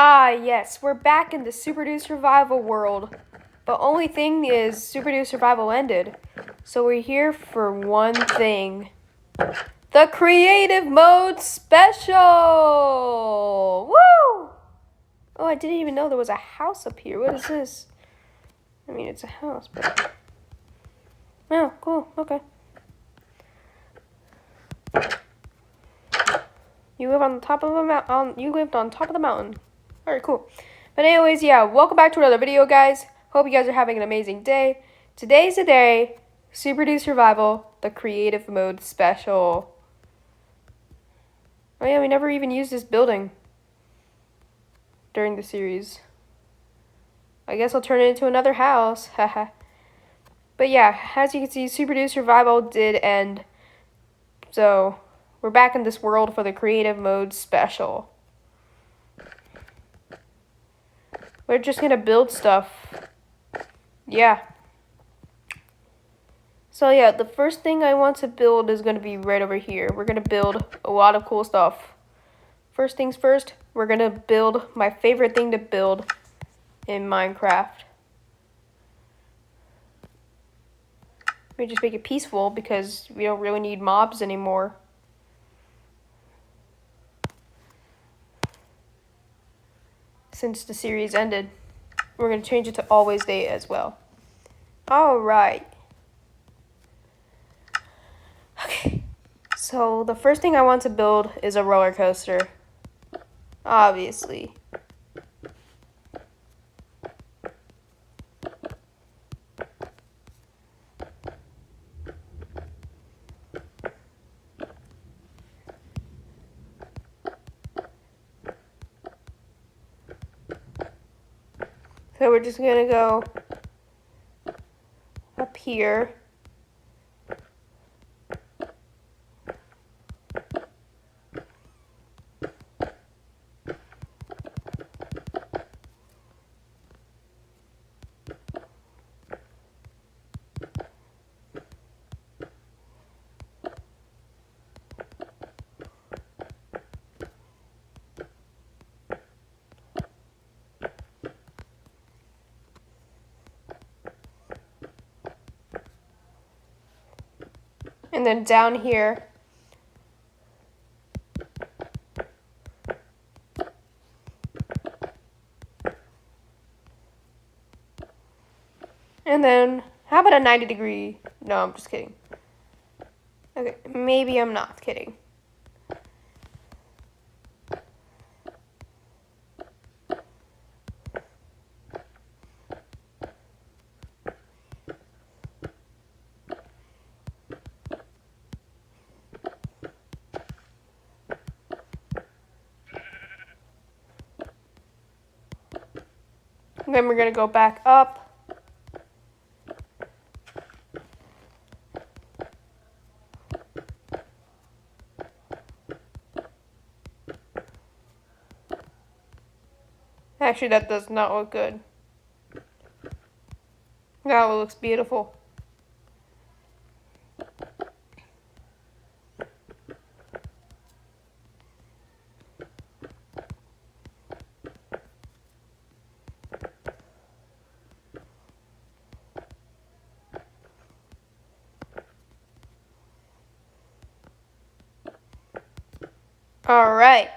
Ah, yes, we're back in the Super Duper Survival world. The only thing is Super Duper Survival ended. So we're here for one thing. The Creative Mode Special! Woo! Oh, I didn't even know there was a house up here. What is this? I mean, it's a house, but... Oh, cool. Okay. You live on top of a mountain. You lived on top of the mountain. Alright, cool. But anyways, yeah, welcome back to another video, guys. Hope you guys are having an amazing day. Today's the day, Super Duper Survival, the Creative Mode Special. Oh yeah, we never even used this building during the series. I guess I'll turn it into another house. Haha. But yeah, as you can see, Super Duper Survival did end. So, we're back in this world for the Creative Mode Special. We're just gonna build stuff. Yeah. So yeah, the first thing I want to build is gonna be right over here. We're gonna build a lot of cool stuff. First things first, we're gonna build my favorite thing to build in Minecraft. We just make it peaceful because we don't really need mobs anymore. Since the series ended. We're going to change it to always day as well. Alright. Okay. So the first thing I want to build is a roller coaster. Obviously. So we're just going to go up here. And then down here. And then, how about a 90-degree? No, I'm just kidding. Okay, maybe I'm not kidding. And then we're going to go back up. Actually, that does not look good. That looks beautiful. All right.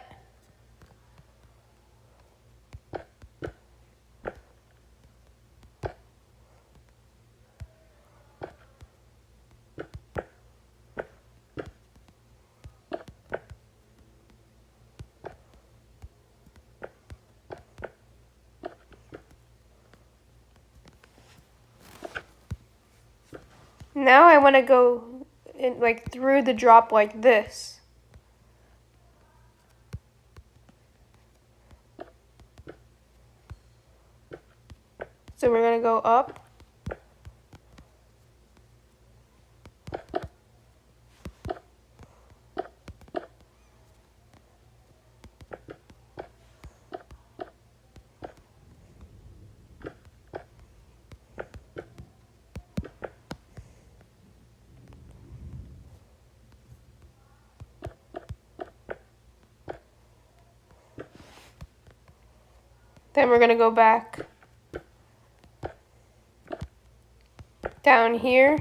Now I want to go in, like through the drop like this. So we're going to go up. Then we're gonna go back down here.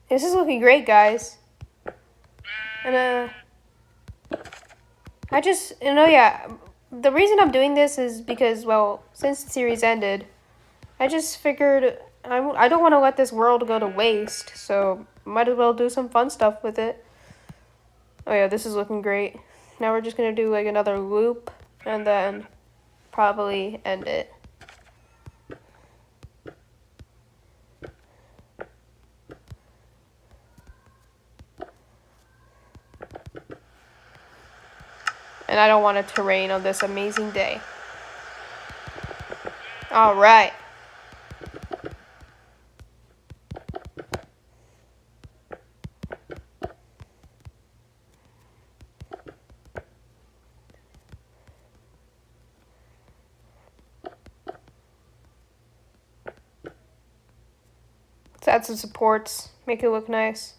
This is looking great, guys. And yeah, the reason I'm doing this is because, well, since the series ended, I just figured I don't want to let this world go to waste, so might as well do some fun stuff with it. Oh yeah, this is looking great. Now we're just gonna do like another loop and then probably end it. And I don't want it to rain on this amazing day. All right. Let's add some supports, make it look nice.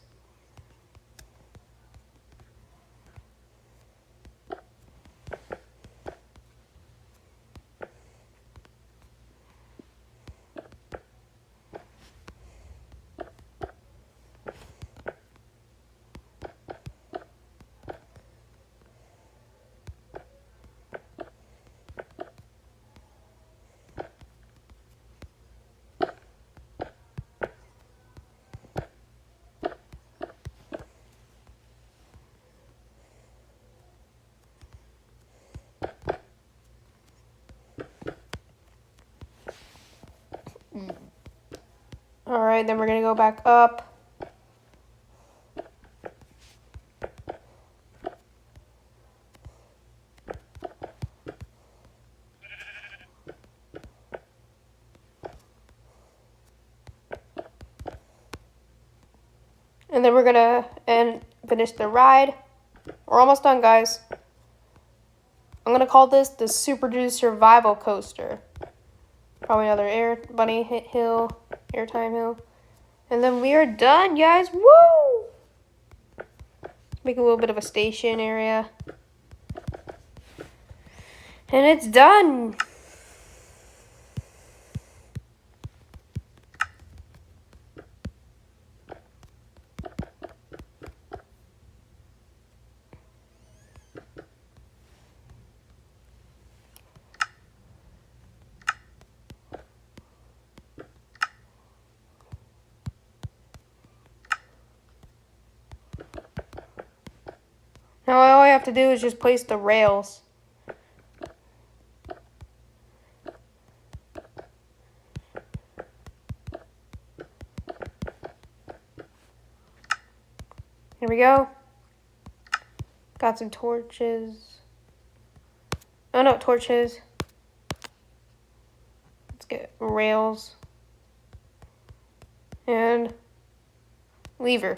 All right, then we're gonna go back up. And then we're gonna finish the ride. We're almost done, guys. I'm gonna call this the Super Dude Survival Coaster. Probably another air bunny hill, airtime hill. And then we are done, guys. Woo! Make a little bit of a station area. And it's done. Now all I have to do is just place the rails. Here we go. Got some torches. Oh no, torches. Let's get rails. And lever.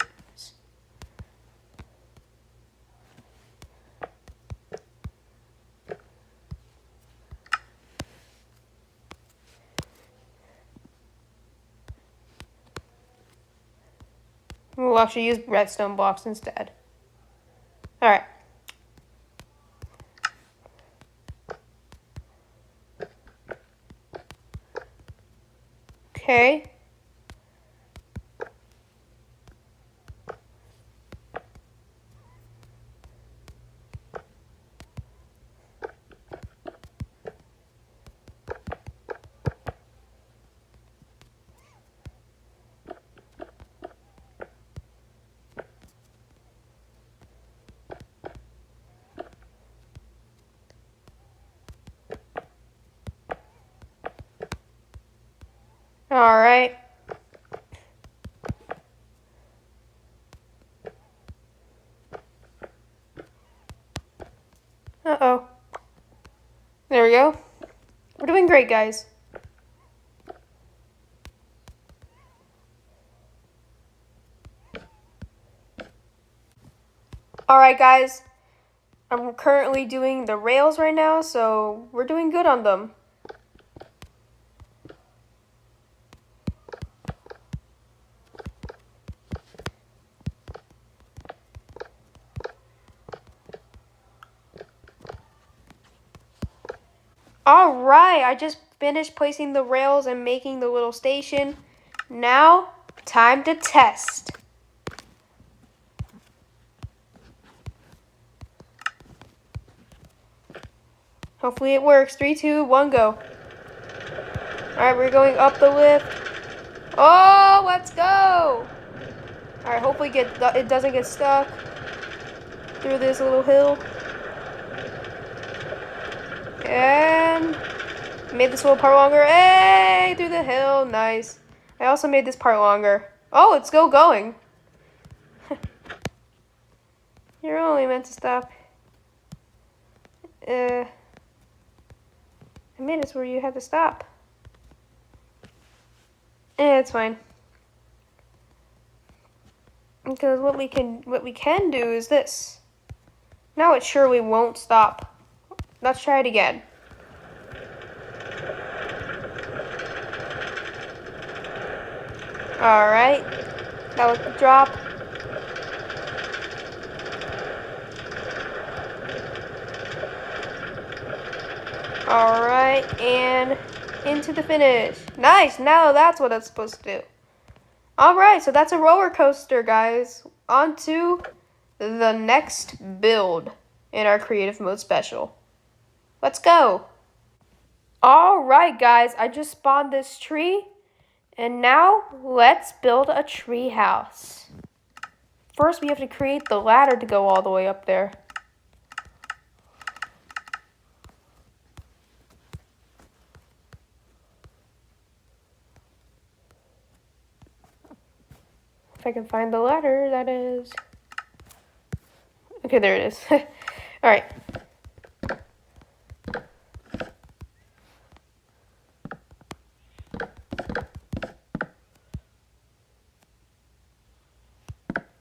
We'll actually use redstone blocks instead. Alright. Okay. Alright. we go. We're doing great, guys. Alright, guys. I'm currently doing the rails right now, so we're doing good on them. Alright, I just finished placing the rails and making the little station. Now, time to test. Hopefully it works. 3, 2, 1, go. Alright, we're going up the lift. Oh, let's go! Alright, hopefully it doesn't get stuck through this little hill. And made this little part longer. Hey, through the hill. Nice. I also made this part longer. Oh, it's still going. You're only meant to stop. I made it where you had to stop. It's fine. Because what we can do is this. Now it surely won't stop. Let's try it again. Alright. That was the drop. Alright, and into the finish. Nice, now that's what it's supposed to do. Alright, so that's a roller coaster, guys. On to the next build in our creative mode special. Let's go. Alright, guys, I just spawned this tree. And now, let's build a tree house. First, we have to create the ladder to go all the way up there. If I can find the ladder, that is. Okay, there it is. Alright.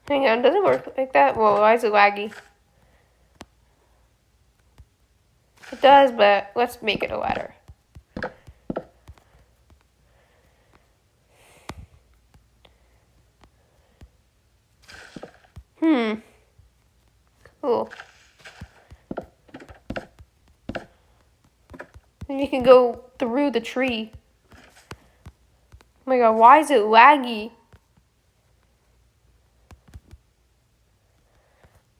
Hang on, does it work like that? Whoa, why is it laggy? It does, but let's make it a ladder. Cool. And you can go through the tree. Oh my god, why is it laggy?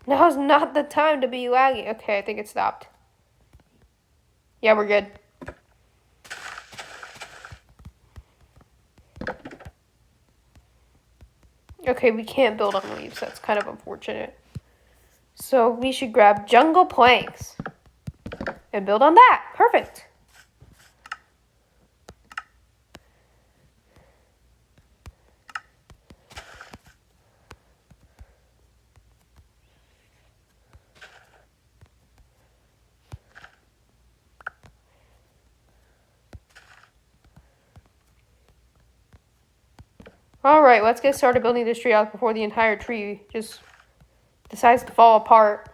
Now's not the time to be laggy. Okay, I think it stopped. Yeah, we're good. Okay, we can't build on leaves. That's kind of unfortunate. So we should grab jungle planks and build on that. Perfect. Alright, let's get started building this tree house before the entire tree just decides to fall apart.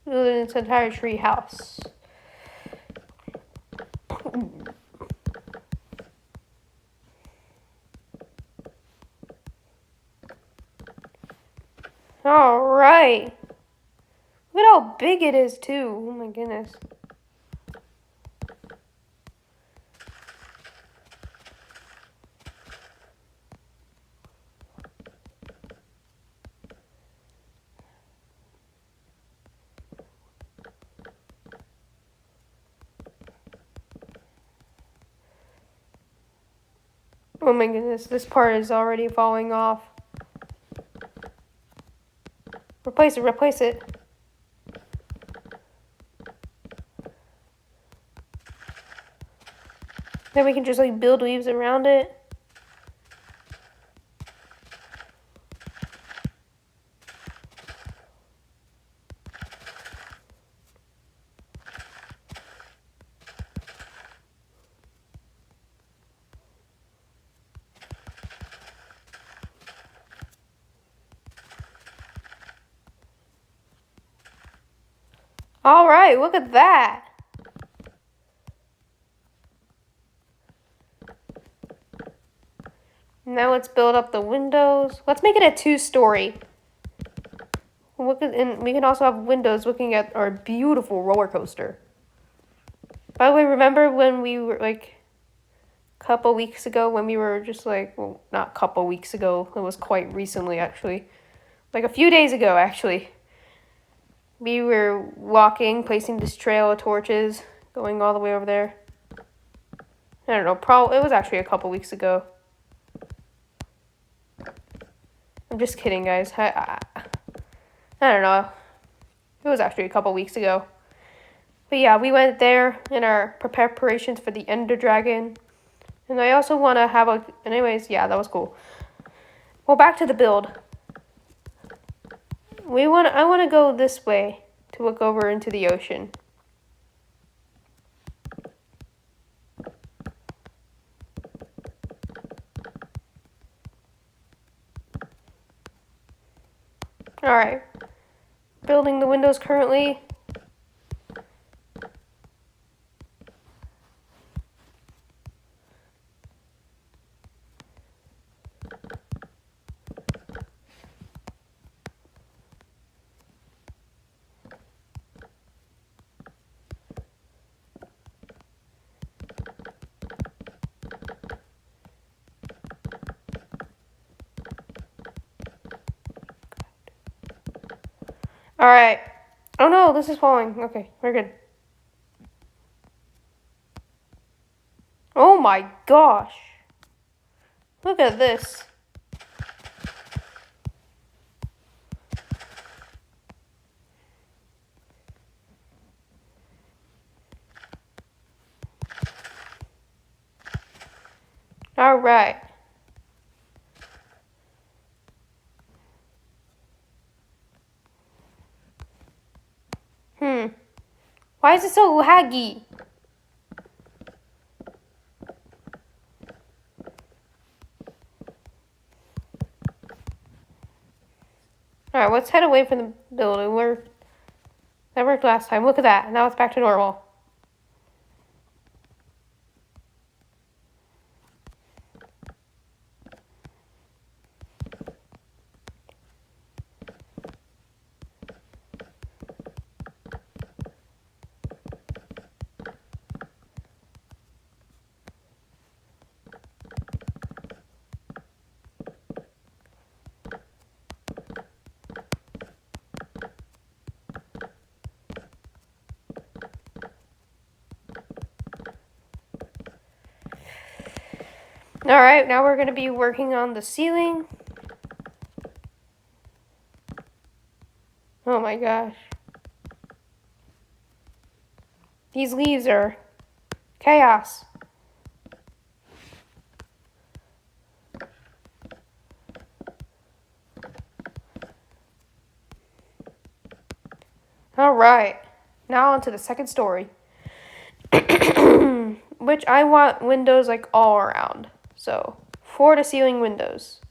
Building this entire tree house. Alright. Look at how big it is, too. Oh my goodness. Oh my goodness, this part is already falling off. Replace it, replace it. Then we can just like build leaves around it. All right, look at that. Now let's build up the windows. Let's make it a 2-story. And we can also have windows looking at our beautiful roller coaster. By the way, remember when we were like a couple weeks ago when we were just like, well, not a couple weeks ago. It was quite recently, actually. Like a few days ago, actually. We were walking, placing this trail of torches, going all the way over there. I don't know, probably it was actually a couple weeks ago. I'm just kidding, guys. I don't know. It was actually a couple weeks ago. But yeah, we went there in our preparations for the Ender Dragon. And I also want to have a... Anyways, yeah, that was cool. Well, back to the build. I want to go this way to look over into the ocean. Alright. Building the windows currently. Alright. Oh no, this is falling. Okay, we're good. Oh my gosh. Look at this. Alright. Why is it so laggy? Alright, let's head away from the building. That worked last time. Look at that. Now it's back to normal. Alright, now we're going to be working on the ceiling. Oh my gosh. These leaves are chaos. Alright, now onto the second story. Which I want windows like all around. So, floor to ceiling windows.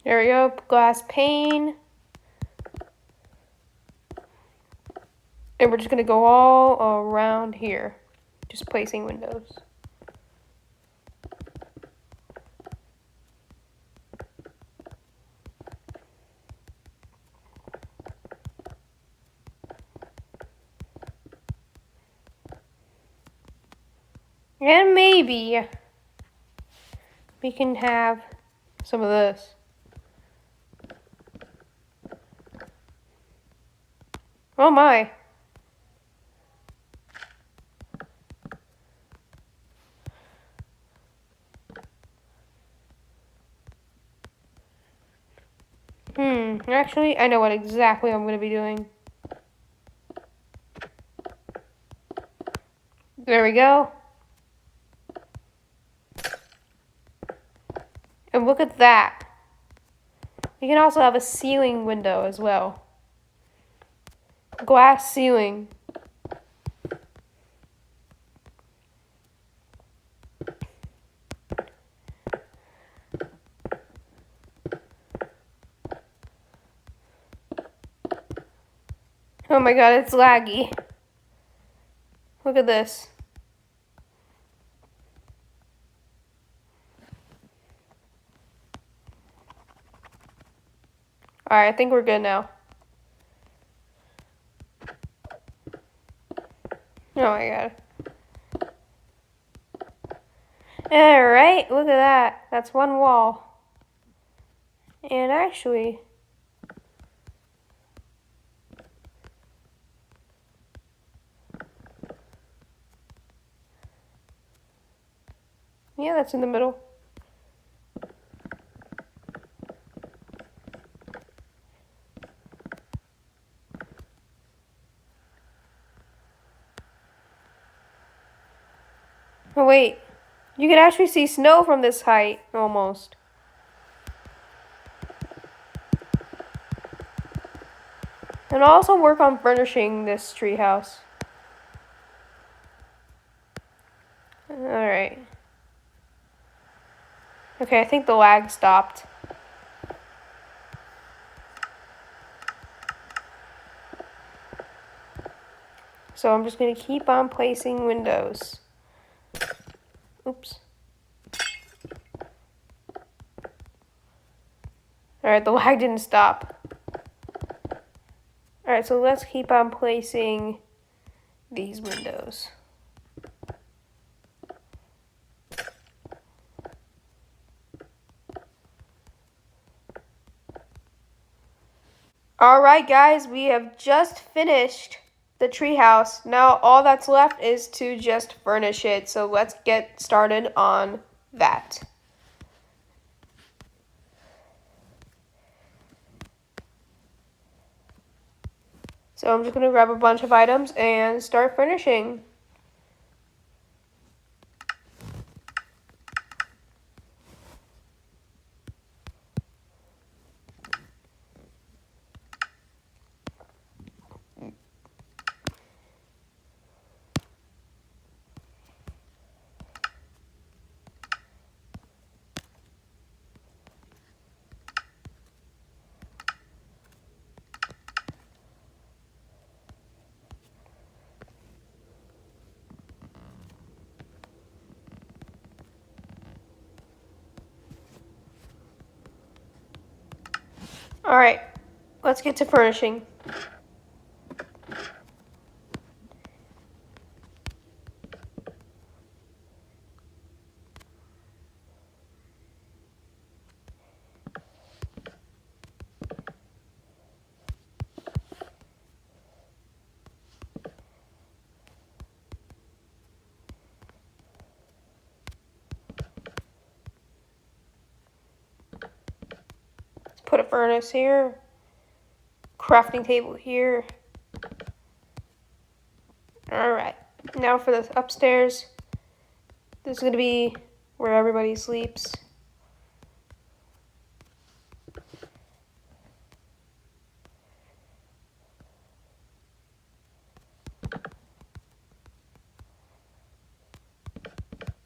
There we go, glass pane. And we're just going to go all around here, just placing windows. And maybe we can have some of this. Oh my. Actually, I know what exactly I'm going to be doing. There we go. And look at that. You can also have a ceiling window as well. Glass ceiling. Oh my god, it's laggy. Look at this. Alright, I think we're good now. Oh my god. Alright, look at that. That's one wall. And actually, yeah, that's in the middle. Oh wait, you can actually see snow from this height, almost. And I'll also work on furnishing this treehouse. Alright. Okay, I think the lag stopped. So I'm just going to keep on placing windows. Oops. Alright, the lag didn't stop. Alright, so let's keep on placing these windows. Alright guys, we have just finished the treehouse. Now all that's left is to just furnish it. So let's get started on that. So I'm just going to grab a bunch of items and start furnishing. Alright, let's get to furnishing. Let's put a furnace here. Crafting table here. Alright, now for the upstairs. This is going to be where everybody sleeps.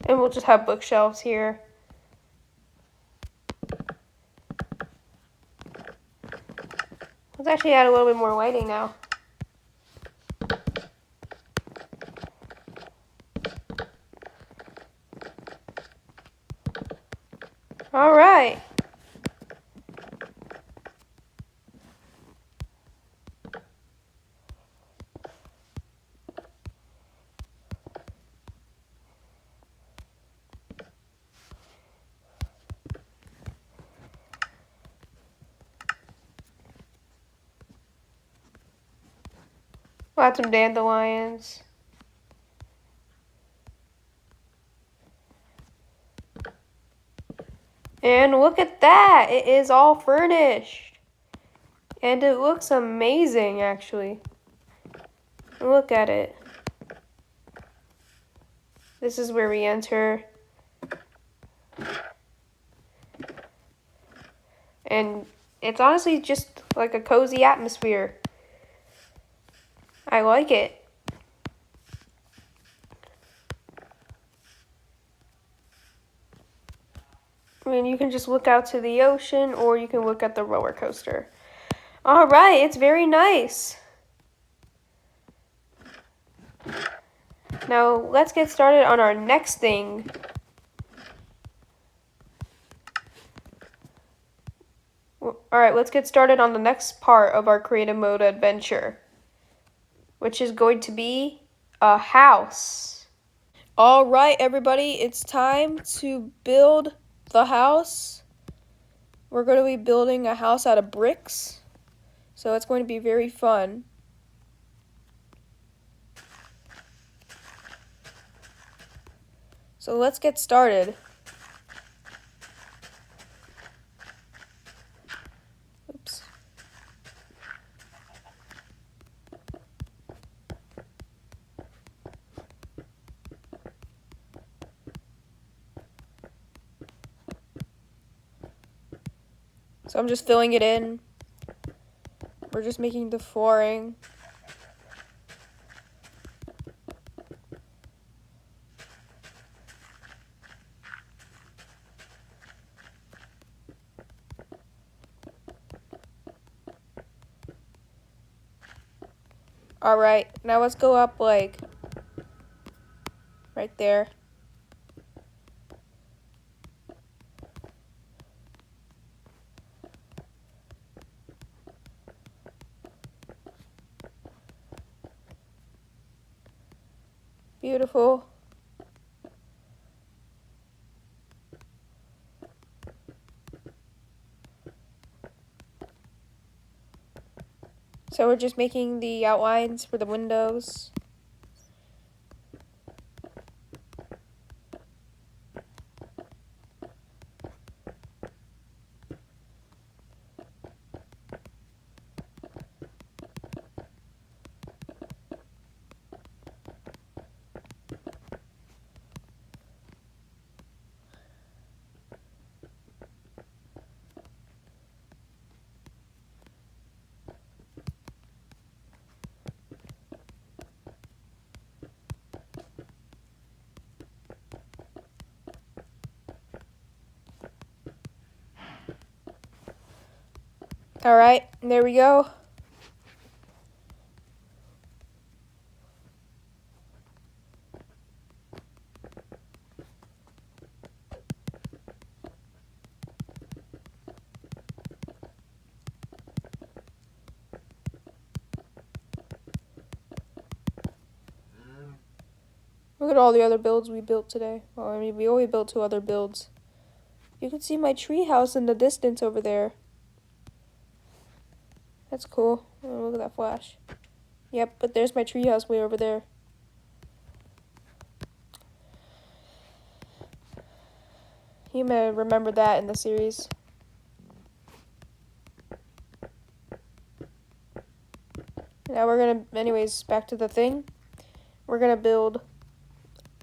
And we'll just have bookshelves here. Let's actually add a little bit more lighting now. Alright. We'll add some dandelions. And look at that! It is all furnished. And it looks amazing, actually. Look at it. This is where we enter. And it's honestly just like a cozy atmosphere. I like it. I mean, you can just look out to the ocean or you can look at the roller coaster. All right, it's very nice. Now, let's get started on our next thing. All right, let's get started on the next part of our creative mode adventure, which is going to be a house. All right, everybody, it's time to build the house. We're going to be building a house out of bricks, so it's going to be very fun. So let's get started. Oops. So I'm just filling it in. We're just making the flooring. All right, now let's go up like right there. Beautiful. So we're just making the outlines for the windows. All right, there we go. Look at all the other builds we built today. Well, I mean, we only built 2 other builds. You can see my treehouse in the distance over there. That's cool. Oh, look at that flash. Yep, but there's my treehouse way over there. You may remember that in the series. Now we're gonna, anyways, back to the thing. We're gonna build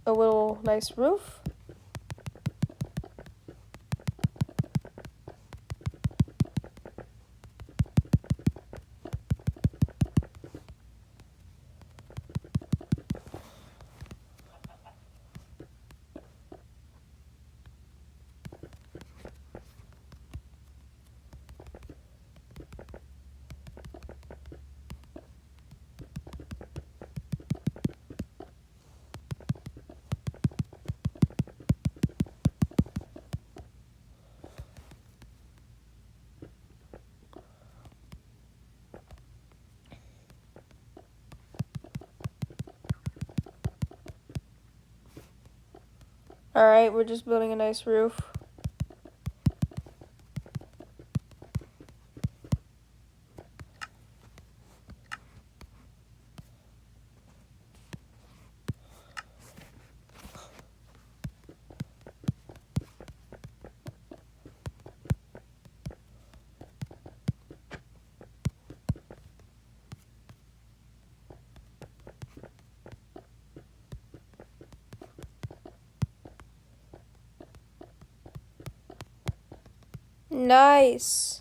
a little nice roof. Alright, we're just building a nice roof. Nice.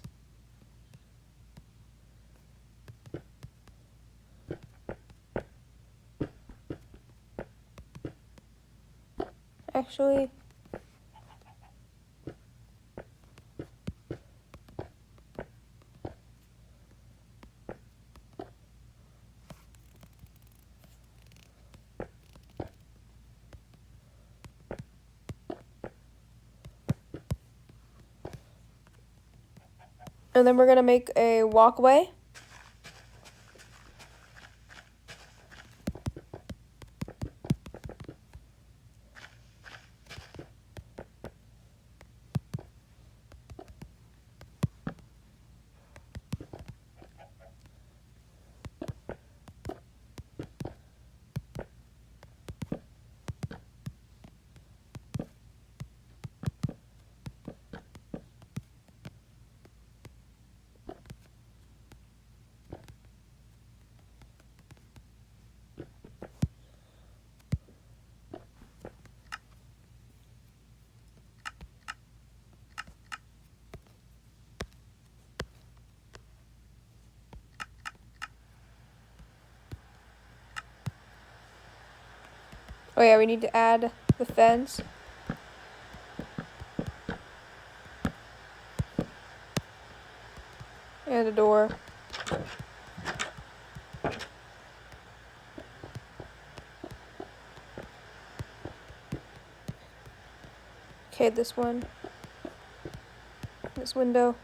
Actually, and then we're gonna make a walkway. Oh yeah, we need to add the fence. And a door. Okay, this one. This window.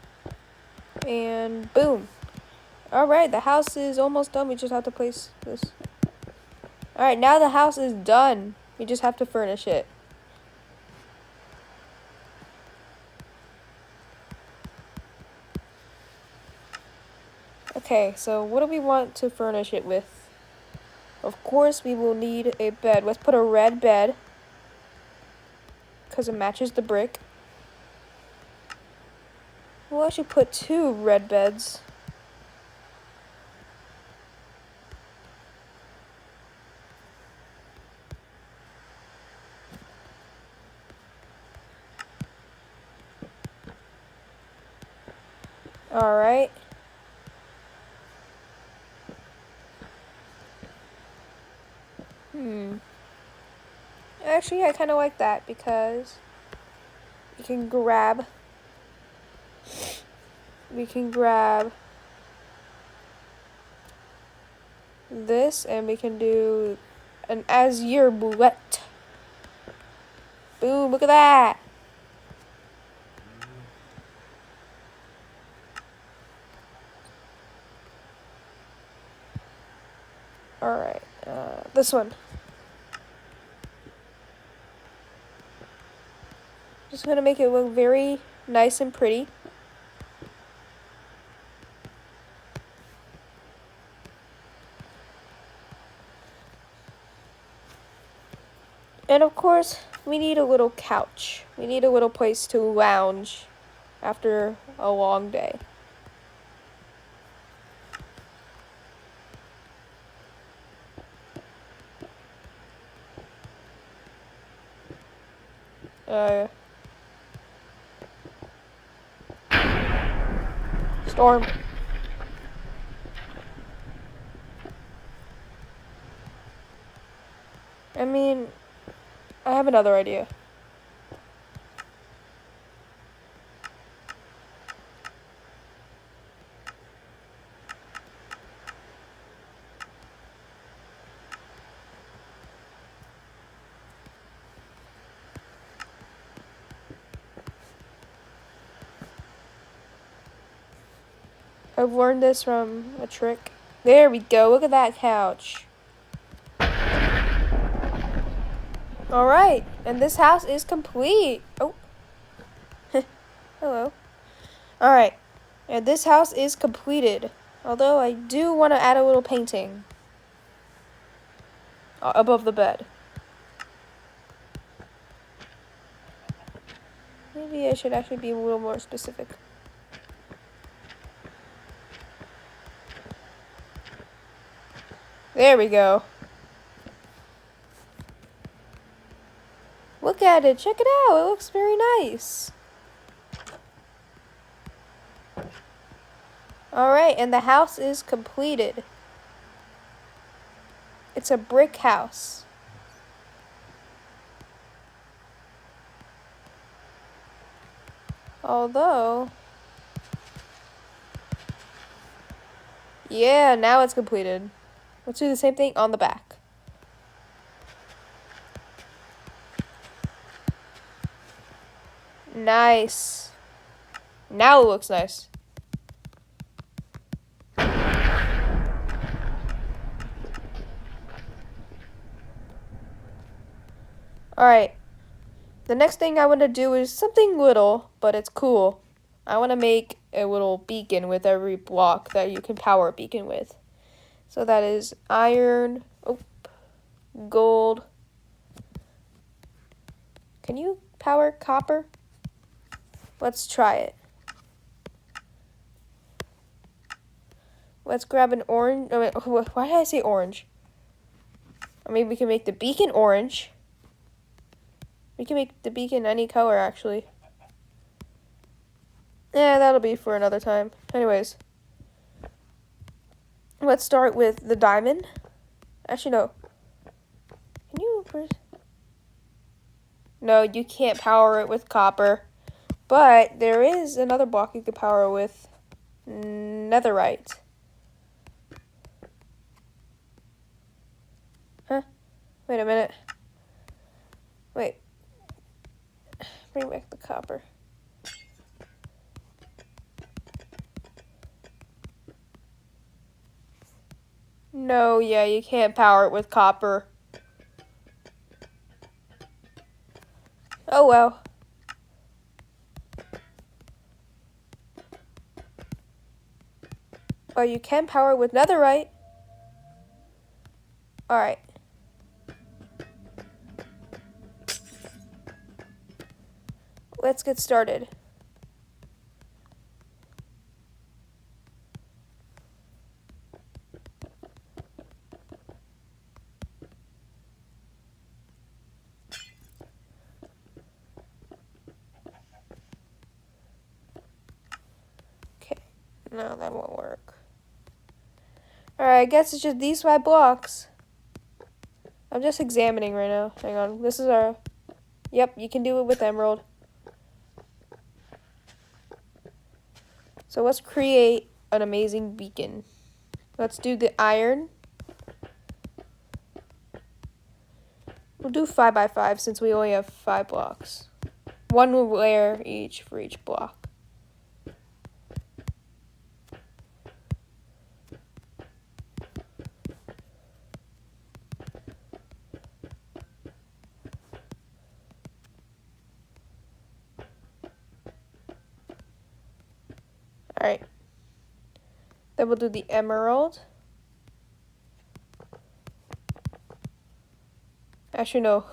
And boom. Alright, the house is almost done. We just have to place this. Alright, now the house is done. We just have to furnish it. Okay, so what do we want to furnish it with? Of course, we will need a bed. Let's put a red bed, because it matches the brick. We'll actually put 2 red beds. Alright. Actually, I kind of like that because we can grab this and we can do an azure bullet. Boom, look at that. Alright, this one. Just gonna make it look very nice and pretty. And of course, we need a little couch. We need a little place to lounge after a long day. Storm. I mean, I have another idea. I've learned this from a trick. There we go. Look at that couch. Alright, and this house is complete. Oh. Hello. Alright, and this house is completed. Although I do want to add a little painting above the bed. Maybe I should actually be a little more specific. There we go. Look at it. Check it out. It looks very nice. Alright, and the house is completed. It's a brick house. Although, yeah, now it's completed. Let's do the same thing on the back. Nice. Now it looks nice. Alright. The next thing I want to do is something little, but it's cool. I want to make a little beacon with every block that you can power a beacon with. So that is iron, gold. Can you power copper? Let's try it. Let's grab an orange. Oh, wait, why did I say orange? Or maybe we can make the beacon orange. We can make the beacon any color, actually. Yeah, that'll be for another time. Anyways. Let's start with the diamond. Actually, no. Can you... No, you can't power it with copper. But there is another block you can power with netherite. Huh? Wait a minute. Wait. Bring back the copper. No, yeah, you can't power it with copper. Oh well. But you can power it with netherite. Alright. Let's get started. Okay. No, that won't work. Alright, I guess it's just these 5 blocks. I'm just examining right now. Hang on. This is our... Yep, you can do it with emerald. So let's create an amazing beacon. Let's do the iron. We'll do 5 by 5 since we only have 5 blocks. 1 layer each for each block. Alright. Then we'll do the emerald. Actually, no.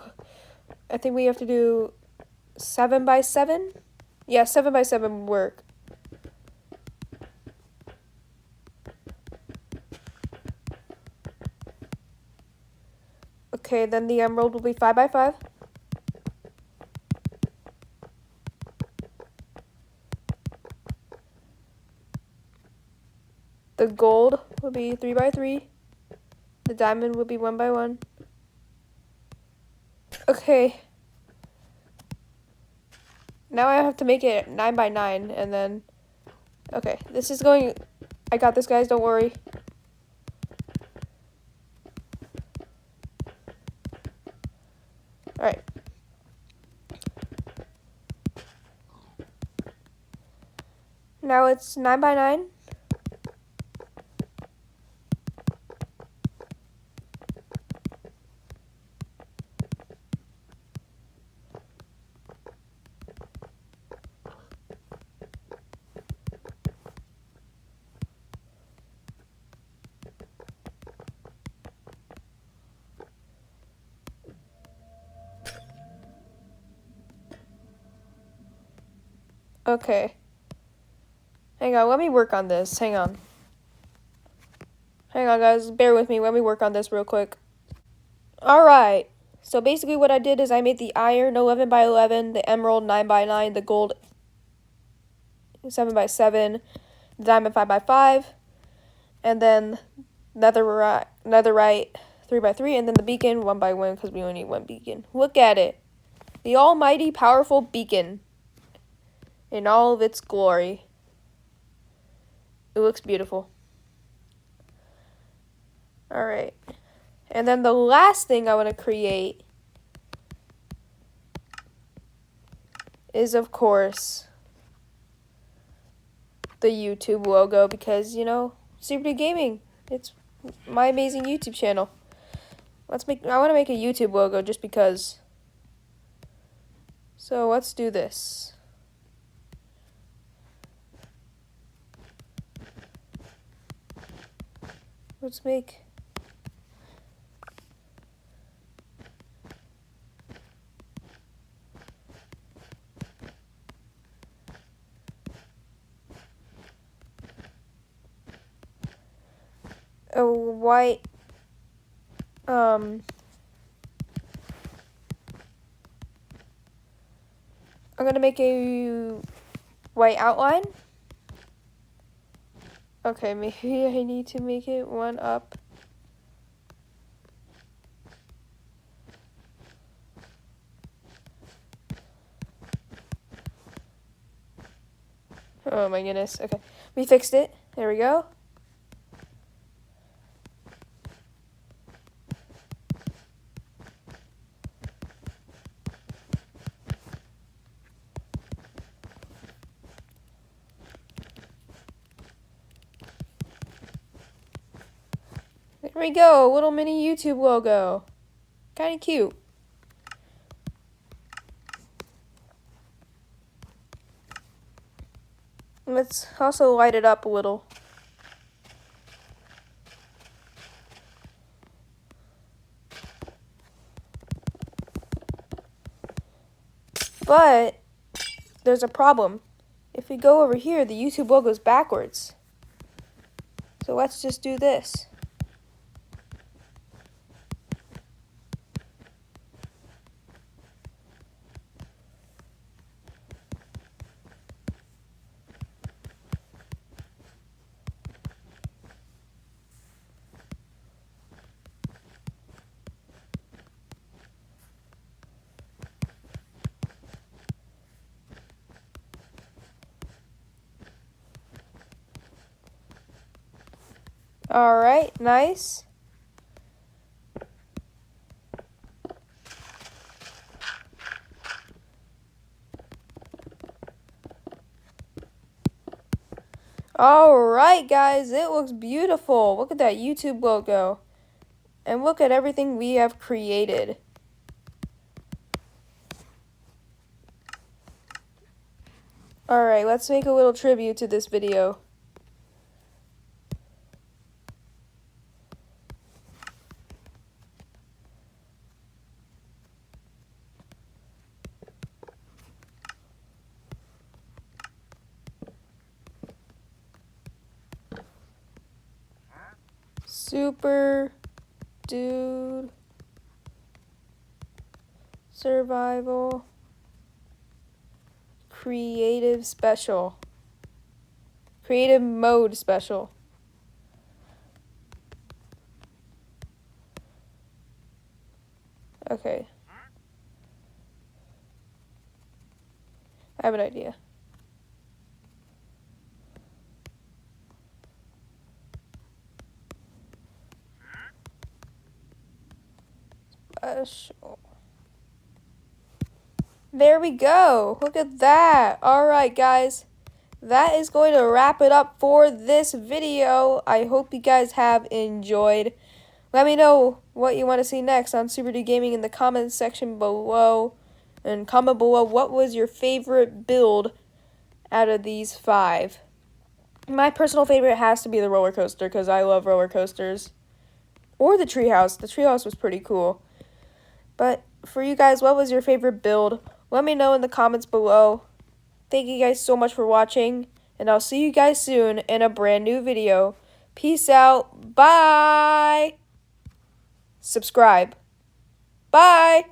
I think we have to do 7 by 7. Yeah, 7 by 7 would work. Okay, then the emerald will be 5 by 5. The gold will be 3 by 3. The diamond will be 1 by 1. Okay. Now I have to make it 9 by 9 and then... Okay, this is going... I got this, guys, don't worry. Alright. Now it's 9 by 9. Okay. Hang on, let me work on this. Hang on. Hang on, guys. Bear with me. Let me work on this real quick. Alright. So basically what I did is I made the iron 11 by 11, the emerald 9 by 9, the gold 7 by 7, diamond 5x5, and then netherite 3x3, and then the beacon 1x1 because we only need one beacon. Look at it. The almighty powerful beacon in all of its glory. It looks beautiful. Alright. And then the last thing I want to create is, of course, the YouTube logo because, you know, Super Gaming. It's my amazing YouTube channel. I want to make a YouTube logo just because. So let's do this. Let's make a white I'm gonna make a white outline. Okay, maybe I need to make it one up. Oh my goodness. Okay, we fixed it. There we go. There we go, a little mini YouTube logo. Kind of cute. Let's also light it up a little. But there's a problem. If we go over here, the YouTube logo is backwards. So let's just do this. Alright, nice. Alright guys, it looks beautiful. Look at that YouTube logo. And look at everything we have created. Alright, let's make a little tribute to this video. Super Dude Survival Creative Special. Creative Mode Special. Okay. I have an idea. Special. There we go. Look at that. Alright, guys. That is going to wrap it up for this video. I hope you guys have enjoyed. Let me know what you want to see next on Super D Gaming in the comments section below. And comment below what was your favorite build out of these 5. My personal favorite has to be the roller coaster because I love roller coasters. Or the treehouse. The treehouse was pretty cool. But for you guys, what was your favorite build? Let me know in the comments below. Thank you guys so much for watching. And I'll see you guys soon in a brand new video. Peace out. Bye. Subscribe. Bye.